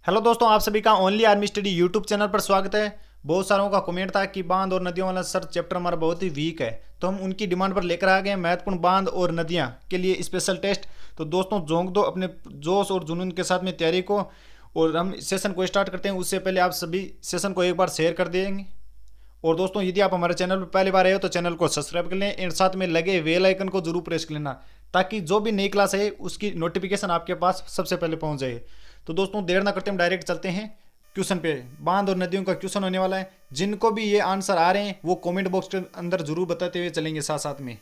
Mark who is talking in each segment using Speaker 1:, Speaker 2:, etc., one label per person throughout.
Speaker 1: Hello दोस्तों, आप सभी का only army study YouTube channel पर स्वागत है। बहुत सारों का कमेंट था कि बांध और नदियों वाला सर चैप्टर हमारा बहुत ही वीक है, तो हम उनकी डिमांड पर लेकर आ गए हैं महत्वपूर्ण बांध और नदियां के लिए स्पेशल टेस्ट। तो दोस्तों झोंक दो अपने जोश और जुनून के साथ में तैयारी को, और हम सेशन को स्टार्ट करते हैं। उससे पहले आप सभी सेशन को एक बार शेयर कर देंगे। और दोस्तों यदि आप हमारे चैनल पर पहली बार आए हो तो चैनल को सब्सक्राइब कर लें और साथ में लगे बेल आइकन को जरूर प्रेस कर लेना, ताकि जो भी नई क्लास है उसकी नोटिफिकेशन आपके पास सबसे पहले पहुंच जाए। तो दोस्तों देर ना करते हम डायरेक्ट चलते हैं क्वेश्चन पे। बांध और नदियों का क्वेश्चन होने वाला है। जिनको भी ये आंसर आ रहे हैं वो कमेंट बॉक्स के अंदर जरूर बताते हुए चलेंगे साथ साथ में।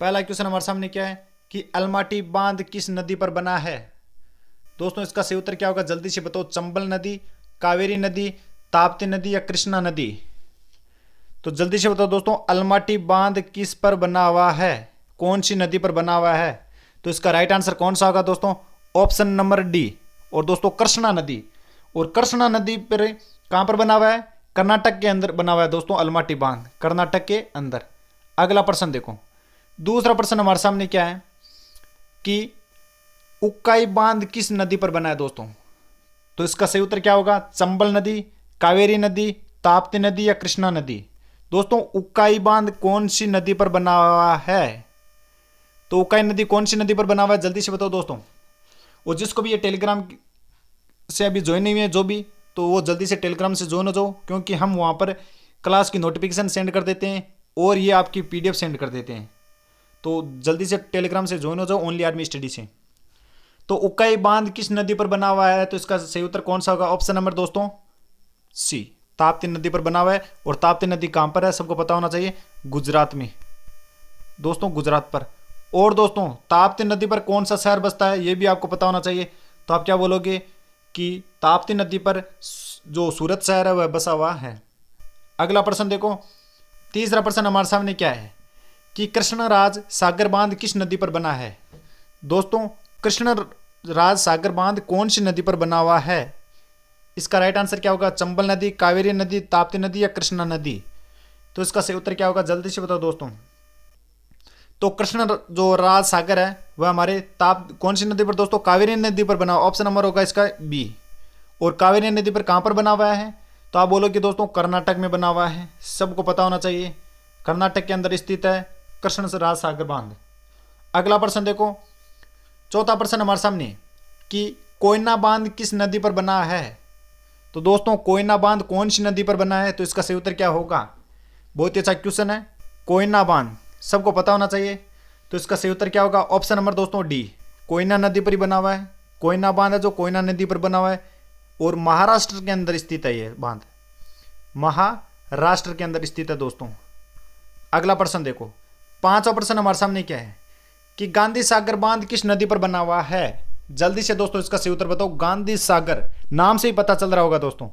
Speaker 1: पहला क्वेश्चन हमारे सामने क्या है कि अलमाटी बांध किस नदी पर बना है। दोस्तों इसका सही उत्तर क्या होगा, जल्दी से बताओ। चंबल नदी, कावेरी नदी, ताप्ती नदी या कृष्णा नदी। तो जल्दी से बताओ दोस्तों, अलमाटी बांध किस पर बना हुआ है, कौन सी नदी पर बना हुआ है। तो इसका राइट आंसर कौन सा होगा दोस्तों, ऑप्शन नंबर डी। और दोस्तों कृष्णा नदी, और कृष्णा नदी पर कहां पर बना हुआ है, कर्नाटक के अंदर बना हुआ है दोस्तों अलमाटी बांध, कर्नाटक के अंदर। अगला प्रश्न देखो, दूसरा प्रश्न हमारे सामने क्या है कि उक्काई बांध किस नदी पर बना है दोस्तों। तो इसका सही उत्तर क्या होगा, चंबल नदी, कावेरी नदी, ताप्ती नदी या कृष्णा नदी। दोस्तों उक्काई बांध कौन सी नदी पर बना हुआ है। तो उक्काई नदी कौन सी नदी पर बना हुआ है, जल्दी से बताओ दोस्तों। और जिसको भी ये टेलीग्राम से अभी ज्वाइन नहीं हुए जो भी, तो वो जल्दी से टेलीग्राम से ज्वाइन हो जाओ, क्योंकि हम वहाँ पर क्लास की नोटिफिकेशन सेंड कर देते हैं और ये आपकी पीडीएफ सेंड कर देते हैं। तो जल्दी से टेलीग्राम से ज्वाइन हो जाओ ओनली आर्मी स्टडी से। तो उक्काई बांध किस नदी पर बना हुआ है, तो इसका सही उत्तर कौन सा होगा, ऑप्शन नंबर दोस्तों सी, ताप्ती नदी पर बना हुआ है। और ताप्ती नदी कहाँ पर है, सबको पता होना चाहिए, गुजरात में दोस्तों, गुजरात पर। और दोस्तों ताप्ती नदी पर कौन सा शहर बसता है ये भी आपको पता होना चाहिए। तो आप क्या बोलोगे कि ताप्ती नदी पर जो सूरत शहर है वह बसा हुआ है। अगला प्रश्न देखो, तीसरा प्रश्न हमारे सामने क्या है कि कृष्णराज सागर बांध किस नदी पर बना है। दोस्तों कृष्णराज सागर बांध कौन सी नदी पर बना हुआ है। इसका राइट आंसर क्या होगा, चंबल नदी, कावेरी नदी, ताप्ती नदी या कृष्णा नदी। तो इसका सही उत्तर क्या होगा, जल्दी से बताओ दोस्तों। तो कृष्ण जो राज सागर है वह हमारे कौन सी नदी पर दोस्तों, कावेरी नदी पर बना हुआ। ऑप्शन नंबर होगा इसका बी। और कावेरी नदी पर कहां पर बना हुआ है, तो आप बोलोगे दोस्तों कर्नाटक में बना हुआ है, सबको पता होना चाहिए। कर्नाटक के अंदर स्थित है कृष्ण राज सागर बांध। अगला प्रश्न देखो, चौथा प्रश्न हमारे सामने कि कोयना बांध किस नदी पर बना है। तो दोस्तों कोयना बांध कौन सी नदी पर बना है, तो इसका सही उत्तर क्या होगा, बहुत ही अच्छा क्वेश्चन है। कोयना बांध सबको पता होना चाहिए। तो इसका सही उत्तर क्या होगा, ऑप्शन नंबर दोस्तों डी, कोयना नदी पर ही बना हुआ है। कोयना बांध है जो कोयना नदी पर बना हुआ है, और महाराष्ट्र के अंदर स्थित है ये बांध, महाराष्ट्र के अंदर स्थित है दोस्तों। अगला प्रश्न देखो, पांचवा प्रश्न हमारे सामने क्या है कि गांधी सागर बांध किस नदी पर बना हुआ है। जल्दी से दोस्तों इसका सही उत्तर बताओ। गांधी सागर, नाम से ही पता चल रहा होगा दोस्तों,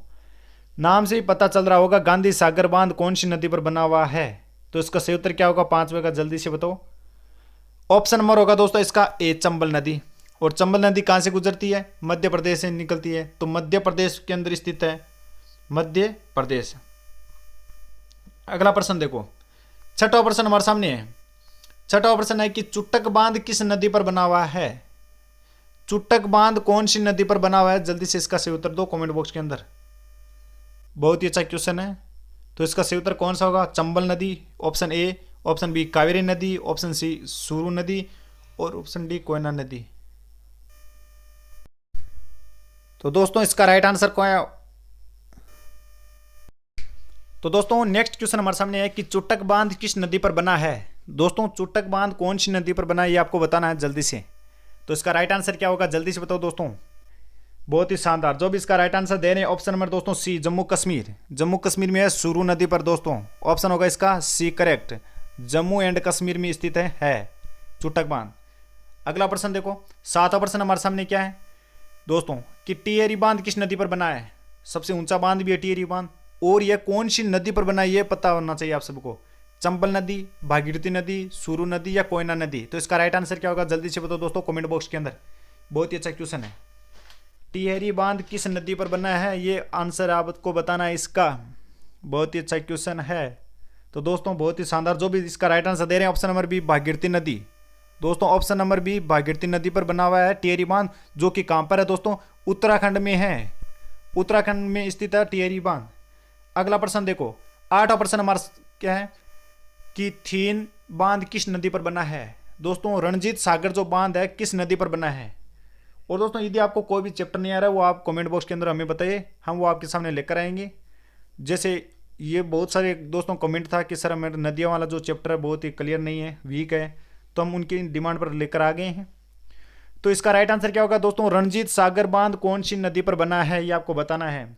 Speaker 1: नाम से ही पता चल रहा होगा गांधी सागर बांध कौन सी नदी पर बना हुआ है। तो इसका सही उत्तर क्या होगा, पांचवे का, जल्दी से बताओ। ऑप्शन नंबर होगा दोस्तों इसका ए, चंबल नदी। और चंबल नदी कहां से गुजरती है, मध्य प्रदेश से निकलती है, तो मध्य प्रदेश के अंदर स्थित है, मध्य प्रदेश। अगला प्रश्न देखो, छठा प्रश्न हमारे सामने है। छठा प्रश्न है कि चुटक बांध किस नदी पर बना हुआ है। चुटक बांध कौन सी नदी पर बना हुआ है, जल्दी से इसका सही उत्तर दो कमेंट बॉक्स के अंदर। बहुत ही अच्छा क्वेश्चन है। तो इसका सही उत्तर कौन सा होगा, चंबल नदी, option A, option B Kaveri नदी, ऑप्शन सी सुरू नदी, और ऑप्शन डी कोयना नदी। तो दोस्तों इसका राइट आंसर कौन है। तो दोस्तों नेक्स्ट क्वेश्चन हमारे सामने है कि चुटक बांध किस नदी पर बना है। दोस्तों चुटक बांध कौन सी नदी पर बना है ये आपको बताना है जल्दी से। तो इसका राइट आंसर क्या होगा, जल्दी से बताओ दोस्तों। बहुत ही शानदार, जो भी इसका राइट आंसर दे रहे हैं, ऑप्शन नंबर दोस्तों सी, जम्मू कश्मीर। जम्मू कश्मीर में है सुरू नदी पर दोस्तों, ऑप्शन होगा इसका C correct. Jammu and Kashmir में स्थित है चुटक बांध। अगला प्रश्न देखो, सातवां प्रश्न हमारे सामने क्या है दोस्तों कि टिहरी बांध किस नदी पर बना है। सबसे ऊंचा बांध भी है टिहरी बांध, और यह कौन सी नदी पर बना है ये पता होना चाहिए आप सबको। चंबल नदी, भागीरथी नदी, सुरू नदी या कोयना नदी। तो इसका राइट आंसर क्या होगा, जल्दी से बताओ दोस्तों कमेंट बॉक्स के अंदर। बहुत ही अच्छा क्वेश्चन है। टिहरी बांध किस नदी पर बना है ये आंसर आपको बताना है इसका। बहुत ही अच्छा क्वेश्चन है। तो दोस्तों बहुत ही शानदार, जो भी इसका राइट आंसर दे रहे हैं, ऑप्शन नंबर बी भागीरथी नदी। दोस्तों ऑप्शन नंबर बी भागीरथी नदी पर बना हुआ है टिहरी बांध, जो कि कहां पर है दोस्तों, उत्तराखंड में है। उत्तराखंड में स्थित है टिहरी बांध। अगला प्रश्न देखो, 8वां प्रश्न हमारा क्या है कि थीन बांध किस नदी पर बना है। दोस्तों रणजीत सागर जो बांध है किस नदी पर बना है। और दोस्तों यदि आपको कोई भी चैप्टर नहीं आ रहा है वो आप कमेंट बॉक्स के अंदर हमें बताइए, हम वो आपके सामने लेकर आएंगे। जैसे ये बहुत सारे दोस्तों कमेंट था कि सर हमारे नदियों वाला जो चैप्टर है बहुत ही क्लियर नहीं है, वीक है, तो हम उनकी डिमांड पर लेकर आ गए हैं। तो इसका राइट आंसर क्या होगा दोस्तों, रणजीत सागर बांध कौन सी नदी पर बना है ये आपको बताना है।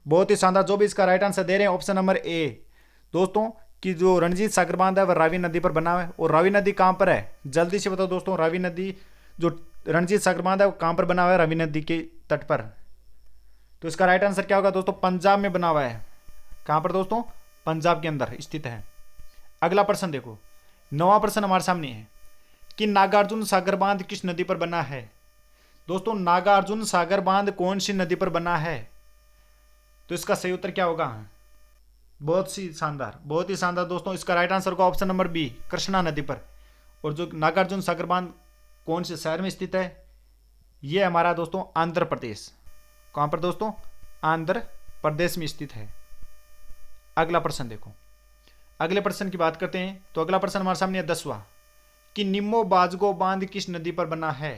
Speaker 1: बहुत ही शानदार, जो भी इसका राइट आंसर दे रहे हैं ऑप्शन नंबर ए दोस्तों कि जो रणजीत सागर बांध है वह रावी नदी पर बना हुआ है। और रावी नदी कहाँ पर है, जल्दी से बताओ दोस्तों। रावी नदी जो रणजीत सागर बांध है वो कहाँ पर बना हुआ है, रावी नदी के तट पर। तो इसका राइट आंसर क्या होगा दोस्तों, पंजाब में बना हुआ है। कहाँ पर दोस्तों, पंजाब के अंदर स्थित है। अगला प्रश्न देखो, 9वां प्रश्न हमारे सामने है कि नागार्जुन सागर बांध किस नदी पर बना है। दोस्तों नागार्जुन सागर बांध कौन सी नदी पर बना है। तो इसका सही उत्तर क्या होगा, बहुत ही शानदार दोस्तों। इसका राइट आंसर होगा ऑप्शन नंबर बी, कृष्णा नदी पर। और जो नागार्जुन सागर बांध कौन से शहर में स्थित है, ये हमारा दोस्तों आंध्र प्रदेश। कहाँ पर दोस्तों, आंध्र प्रदेश में स्थित है। अगला प्रश्न देखो, अगले प्रश्न की बात करते हैं। तो अगला प्रश्न हमारे सामने है 10वां कि निम्मो बाजगो बांध किस नदी पर बना है।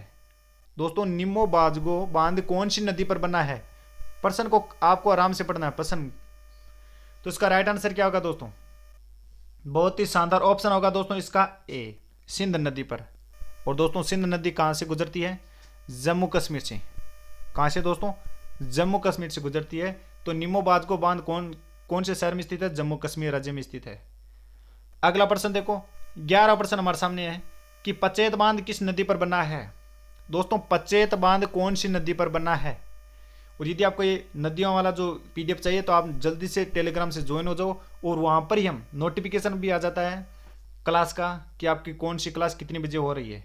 Speaker 1: दोस्तों निम्मो बाजगो बांध कौन सी नदी पर बना है। प्रश्न को आपको आराम से पढ़ना है प्रश्न। तो इसका राइट आंसर क्या होगा दोस्तों, बहुत ही शानदार ऑप्शन होगा दोस्तों इसका ए, सिंध नदी पर। और दोस्तों सिंध नदी कहाँ से गुजरती है, जम्मू कश्मीर से। कहाँ से दोस्तों, जम्मू कश्मीर से गुजरती है। तो निम्मो बाजगो बांध कौन से शहर में स्थित है, जम्मू कश्मीर राज्य में स्थित है। अगला प्रश्न देखो, 11वां प्रश्न हमारे सामने है कि पचेत बांध किस नदी पर बना है। दोस्तों पचेत बांध कौन सी नदी पर बना है। और यदि आपको ये नदियों वाला जो पीडीएफ चाहिए तो आप जल्दी से टेलीग्राम से ज्वाइन हो जाओ, और वहाँ पर ही हम नोटिफिकेशन भी आ जाता है क्लास का कि आपकी कौन सी क्लास कितनी बजे हो रही है।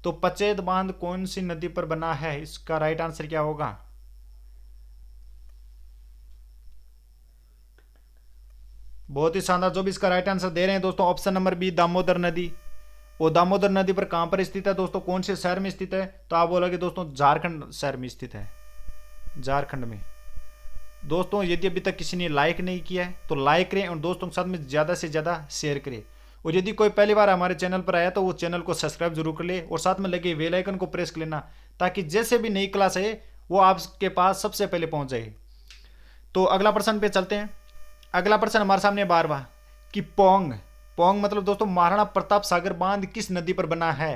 Speaker 1: तो पचेत बांध कौन सी नदी पर बना है, इसका राइट आंसर क्या होगा। बहुत ही शानदार, जो भी इसका राइट आंसर दे रहे हैं दोस्तों ऑप्शन नंबर बी, दामोदर नदी। और दामोदर नदी पर कहां पर स्थित है दोस्तों, कौन से शहर में स्थित है। तो आप बोलोगे दोस्तों झारखंड शहर में स्थित है, झारखंड में। दोस्तों यदि अभी तक किसी ने लाइक नहीं किया है तो लाइक करें और दोस्तों के साथ में ज़्यादा से ज़्यादा शेयर करें। और यदि कोई पहली बार हमारे चैनल पर आया तो वो चैनल को सब्सक्राइब जरूर कर ले और साथ में लगे बेल आइकन को प्रेस कर लेना, ताकि जैसे भी नई क्लास है वो आपके पास सबसे पहले पहुंच जाए। तो अगला प्रश्न पे चलते हैं। अगला प्रश्न हमारे सामने 12वां कि पोंग मतलब दोस्तों महाराणा प्रताप सागर बांध किस नदी पर बना है।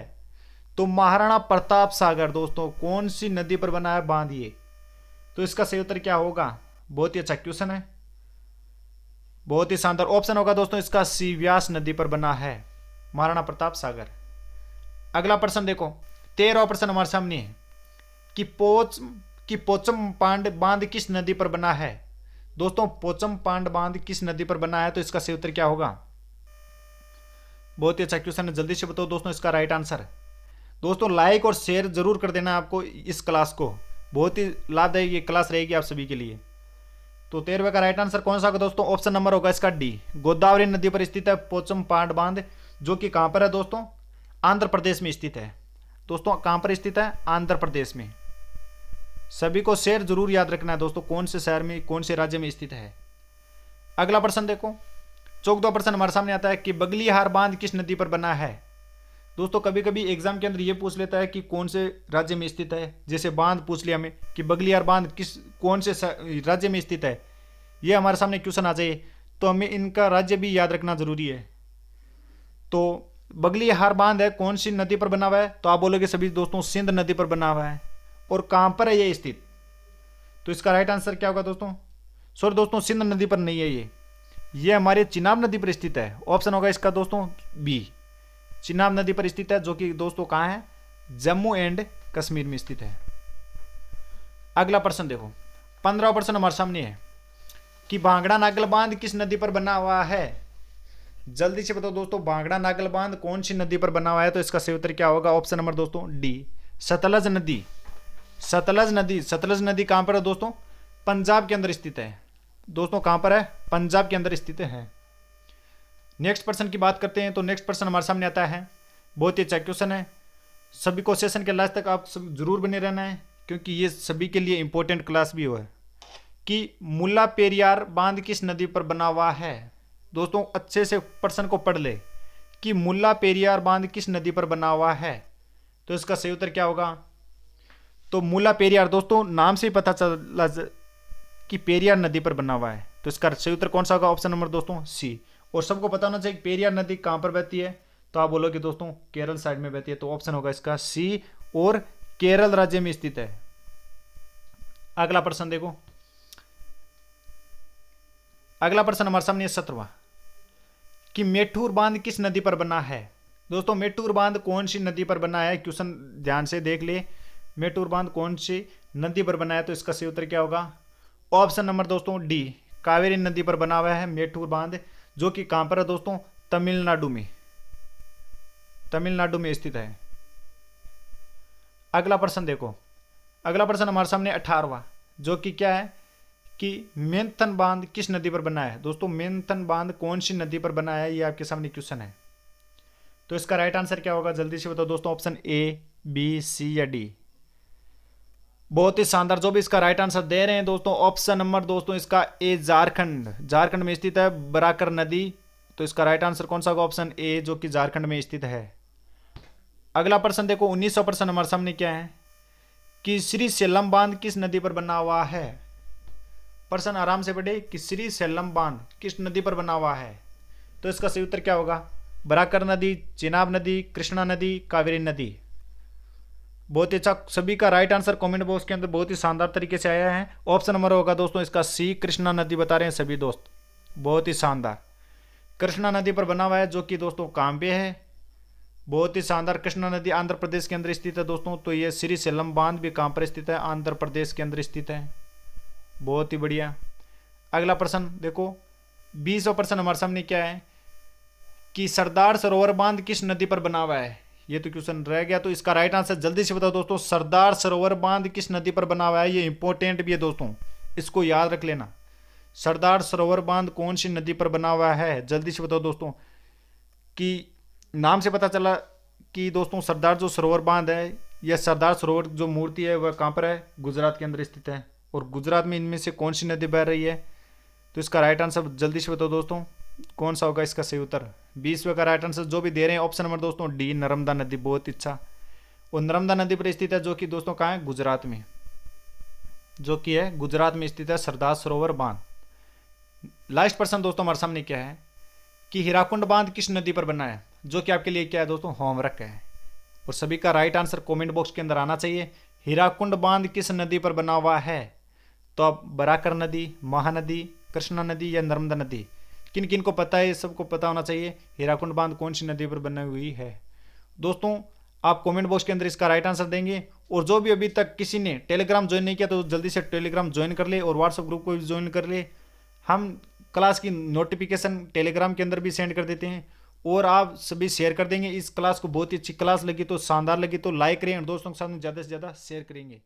Speaker 1: तो महाराणा प्रताप सागर दोस्तों कौन सी नदी पर बना है बांध ये। तो इसका सही उत्तर क्या होगा, बहुत ही अच्छा क्वेश्चन है, बहुत ही शानदार ऑप्शन होगा दोस्तों इसका सी, व्यास नदी पर बना है महाराणा प्रताप सागर। अगला प्रश्न देखो, 13वां प्रश्न हमारे सामने है कि पोचम पांड बांध किस नदी पर बना है। दोस्तों पोचम पांड बांध किस नदी पर बना है। तो इसका सही उत्तर क्या होगा, बहुत ही अच्छा क्वेश्चन है, जल्दी से बताओ दोस्तों इसका राइट आंसर। दोस्तों लाइक और शेयर जरूर कर देना आपको इस क्लास को, बहुत ही लाभदायक ये क्लास रहेगी आप सभी के लिए। तो 13वें का राइट आंसर कौन सा होगा दोस्तों, ऑप्शन नंबर होगा इसका डी, गोदावरी नदी पर स्थित है पोचम पांड बांध, जो कि कहां पर है दोस्तों, आंध्र प्रदेश में स्थित है। दोस्तों कहां पर स्थित है, आंध्र प्रदेश में। सभी को शेयर जरूर याद रखना है दोस्तों, कौन से शहर में कौन से राज्य में स्थित है। अगला प्रश्न देखो, 14वां प्रश्न हमारे सामने आता है कि बगलिहार बांध किस नदी पर बना है। दोस्तों कभी कभी एग्जाम के अंदर ये पूछ लेता है कि कौन से राज्य में स्थित है, जैसे बांध पूछ लिया हमें कि बगलिहार बांध कौन से राज्य में स्थित है, ये हमारे सामने क्वेश्चन आ जाए तो हमें इनका राज्य भी याद रखना जरूरी है। तो बगलिहार बांध है कौन सी नदी पर बना हुआ है। तो आप बोलोगे सभी दोस्तों सिंध नदी पर बना हुआ है। और कहां पर है ये स्थित। तो इसका राइट आंसर क्या होगा दोस्तों, सॉरी दोस्तों सिंध नदी पर नहीं है, ये हमारे चिनाब नदी पर स्थित है। ऑप्शन होगा इसका दोस्तों बी, चिनाब नदी पर स्थित है, जो कि दोस्तों कहां है, जम्मू एंड कश्मीर में स्थित है। अगला प्रश्न देखो, 15वां प्रश्न हमारे सामने है कि भांगड़ा नागल बांध किस नदी पर बना हुआ है। जल्दी से बताओ दोस्तों भांगड़ा नागल बांध कौन सी नदी पर बना हुआ है। तो इसका सही उत्तर क्या होगा, ऑप्शन नंबर दोस्तों डी, सतलज नदी। सतलज नदी कहां पर है दोस्तों, पंजाब के अंदर स्थित है। दोस्तों कहां पर है, पंजाब के अंदर स्थित है। नेक्स्ट प्रश्न की बात करते हैं। तो नेक्स्ट प्रश्न हमारे सामने आता है, बहुत ही अच्छा क्वेश्चन है, सभी को सेशन के लास्ट तक आप सब जरूर बने रहना है, क्योंकि ये सभी के लिए इंपॉर्टेंट क्लास भी हुआ है। कि मुल्ला पेरियार बांध किस नदी पर बना हुआ है। दोस्तों अच्छे से प्रश्न को पढ़ ले कि मुल्ला पेरियार बांध किस नदी पर बना हुआ है। तो इसका सही उत्तर क्या होगा? तो मुल्ला पेरियार दोस्तों नाम से ही पता चला कि पेरियार नदी पर बना हुआ है। तो इसका सही उत्तर कौन सा होगा? ऑप्शन नंबर दोस्तों सी। और सबको पता होना चाहिए पेरियार नदी कहाँ पर बहती है। तो आप बोलोगे दोस्तों केरल साइड में बहती है। तो ऑप्शन होगा इसका सी, और केरल राज्य में स्थित है। अगला प्रश्न देखो, अगला प्रश्न हमारे सामने 17वां कि मेठूर बांध किस नदी पर बना है। दोस्तों मेठूर बांध कौन सी नदी पर बना है? क्वेश्चन ध्यान से देख ले, मेठूर बांध कौन सी नदी पर बना है। तो इसका सही उत्तर क्या होगा? ऑप्शन नंबर दोस्तों डी, कावेरी नदी पर बना हुआ है मेठूर बांध, जो कि कहां पर है दोस्तों? तमिलनाडु में, तमिलनाडु में स्थित है। अगला प्रश्न देखो, अगला प्रश्न हमारे सामने 18वां, जो कि क्या है कि मेंथन बांध किस नदी पर बना है। दोस्तों मेंथन बांध कौन सी नदी पर बना है, ये आपके सामने क्वेश्चन है। तो इसका राइट आंसर क्या होगा? जल्दी से बताओ दोस्तों, ऑप्शन ए, बी, सी या डी। बहुत ही शानदार जो भी इसका राइट आंसर दे रहे हैं दोस्तों। ऑप्शन नंबर दोस्तों इसका ए, झारखंड, झारखंड में स्थित है बराकर नदी। तो इसका राइट आंसर कौन सा होगा? ऑप्शन ए, जो कि झारखंड में स्थित है। अगला प्रश्न देखो, 19वां प्रश्न हमारे सामने क्या है कि श्री सेलम बांध किस नदी पर बना हुआ है। प्रश्न आराम से पढ़े कि श्री सेलम बांध किस नदी पर बना हुआ है। तो इसका सही उत्तर क्या होगा? बराकर नदी, चिनाब नदी, कृष्णा नदी, कावेरी नदी। बहुत ही अच्छा, सभी का राइट आंसर कमेंट बॉक्स के अंदर बहुत ही शानदार तरीके से आया है। ऑप्शन नंबर होगा दोस्तों इसका सी, कृष्णा नदी बता रहे हैं सभी दोस्त। बहुत ही शानदार, कृष्णा नदी पर बना हुआ है, जो कि दोस्तों कहाँ पे है? बहुत ही शानदार, कृष्णा नदी आंध्र प्रदेश के अंदर स्थित है दोस्तों। तो ये श्री सेलम बांध भी कहाँ पर स्थित है? आंध्र प्रदेश के अंदर स्थित है। बहुत ही बढ़िया। अगला प्रश्न देखो, 20वां प्रश्न हमारे सामने क्या है कि सरदार सरोवर बांध किस नदी पर बना हुआ है। ये तो क्वेश्चन रह गया, तो इसका राइट आंसर जल्दी से बताओ दोस्तों। सरदार सरोवर बांध किस नदी पर बना हुआ है? ये इंपॉर्टेंट भी है दोस्तों, इसको याद रख लेना। सरदार सरोवर बांध कौन सी नदी पर बना हुआ है? जल्दी से बताओ दोस्तों, कि नाम से पता चला कि दोस्तों सरदार जो सरोवर बांध है, यह सरदार सरोवर जो मूर्ति है वह कहाँ पर है? गुजरात के अंदर स्थित है। और गुजरात में इनमें से कौन सी नदी बह रही है? तो इसका राइट आंसर जल्दी से बताओ दोस्तों, कौन सा होगा इसका सही उत्तर? 20वें का राइट आंसर जो भी दे रहे हैं, ऑप्शन नंबर दोस्तों डी, नर्मदा नदी। बहुत अच्छा, और नर्मदा नदी पर स्थित है, जो कि दोस्तों कहाँ है? गुजरात में, जो कि है गुजरात में स्थित है सरदार सरोवर बांध। लास्ट प्रश्न दोस्तों हमारे सामने क्या है कि हीराकुंड बांध किस नदी पर बना है, जो कि आपके लिए क्या है दोस्तों? होमवर्क है। और सभी का राइट आंसर कमेंट बॉक्स के अंदर आना चाहिए। हीराकुंड बांध किस नदी पर बना हुआ है? तो अब बराकर नदी, महानदी, कृष्णा नदी या नर्मदा नदी, किन किन को पता है? सबको पता होना चाहिए हीराकुंड बांध कौन सी नदी पर बनी हुई है। दोस्तों आप कमेंट बॉक्स के अंदर इसका राइट आंसर देंगे। और जो भी अभी तक किसी ने टेलीग्राम ज्वाइन नहीं किया तो जल्दी से टेलीग्राम ज्वाइन कर ले, और व्हाट्सएप ग्रुप को भी ज्वाइन कर ले। हम क्लास की नोटिफिकेशन टेलीग्राम के अंदर भी सेंड कर देते हैं, और आप सभी शेयर कर देंगे। इस क्लास को बहुत ही अच्छी क्लास लगी तो, शानदार लगी तो लाइक करें, और दोस्तों के साथ ज़्यादा से ज़्यादा शेयर करेंगे।